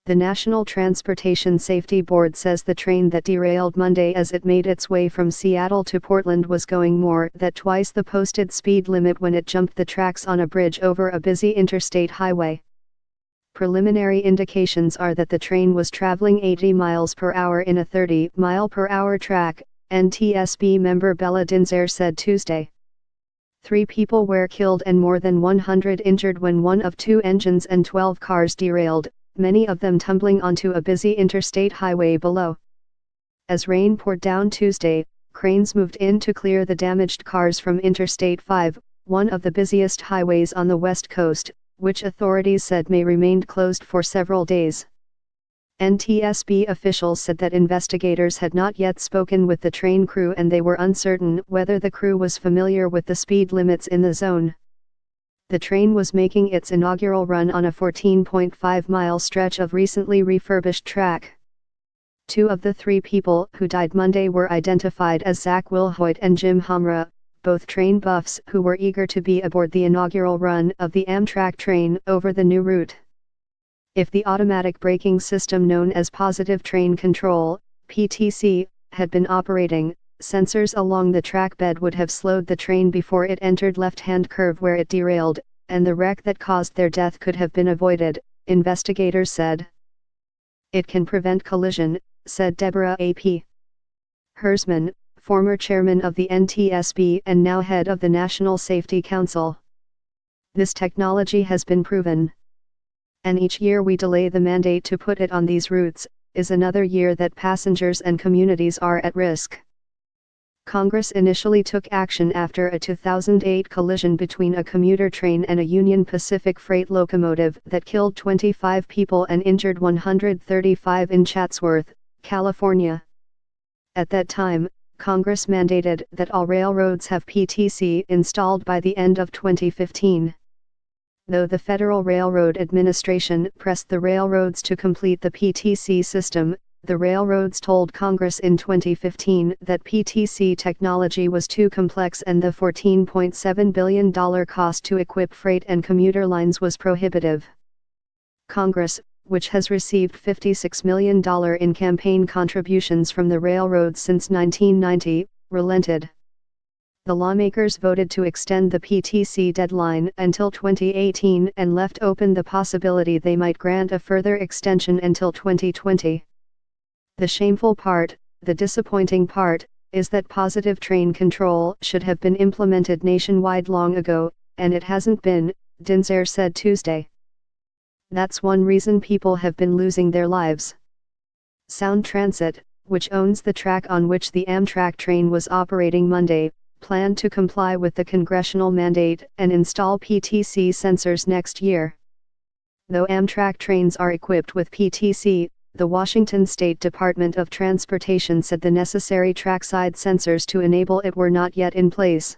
The National Transportation Safety Board says the train that derailed Monday as it made its way from Seattle to Portland was going more than twice the posted speed limit when it jumped the tracks on a bridge over a busy interstate highway. Preliminary indications are that the train was traveling 80 miles per hour in a 30-mile-per-hour track, NTSB member Bella Dinzer said Tuesday. 3 people were killed and more than 100 injured when one of 2 engines and 12 cars derailed, many of them tumbling onto a busy interstate highway below. As rain poured down Tuesday, cranes moved in to clear the damaged cars from Interstate 5, one of the busiest highways on the West Coast, which authorities said may remain closed for several days. NTSB officials said that investigators had not yet spoken with the train crew and they were uncertain whether the crew was familiar with the speed limits in the zone. The train was making its inaugural run on a 14.5-mile stretch of recently refurbished track. 2 of the 3 people who died Monday were identified as Zach Wilhoit and Jim Hamra, both train buffs who were eager to be aboard the inaugural run of the Amtrak train over the new route. If the automatic braking system known as Positive Train Control, PTC, had been operating, sensors along the track bed would have slowed the train before it entered left-hand curve where it derailed, and the wreck that caused their death could have been avoided, investigators said. It can prevent collision, said Deborah A.P. Hersman, former chairman of the NTSB and now head of the National Safety Council. This technology has been proven. And each year we delay the mandate to put it on these routes, is another year that passengers and communities are at risk. Congress initially took action after a 2008 collision between a commuter train and a Union Pacific freight locomotive that killed 25 people and injured 135 in Chatsworth, California. At that time, Congress mandated that all railroads have PTC installed by the end of 2015. Though the Federal Railroad Administration pressed the railroads to complete the PTC system, the railroads told Congress in 2015 that PTC technology was too complex and the $14.7 billion cost to equip freight and commuter lines was prohibitive. Congress, which has received $56 million in campaign contributions from the railroads since 1990, relented. The lawmakers voted to extend the PTC deadline until 2018 and left open the possibility they might grant a further extension until 2020. The shameful part, the disappointing part, is that Positive Train Control should have been implemented nationwide long ago, and it hasn't been, Dinzer said Tuesday. That's one reason people have been losing their lives. Sound Transit, which owns the track on which the Amtrak train was operating Monday, planned to comply with the congressional mandate and install PTC sensors next year. Though Amtrak trains are equipped with PTC, the Washington State Department of Transportation said the necessary trackside sensors to enable it were not yet in place.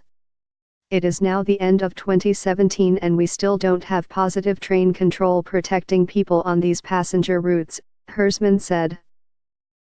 It is now the end of 2017 and we still don't have Positive Train Control protecting people on these passenger routes, Hersman said.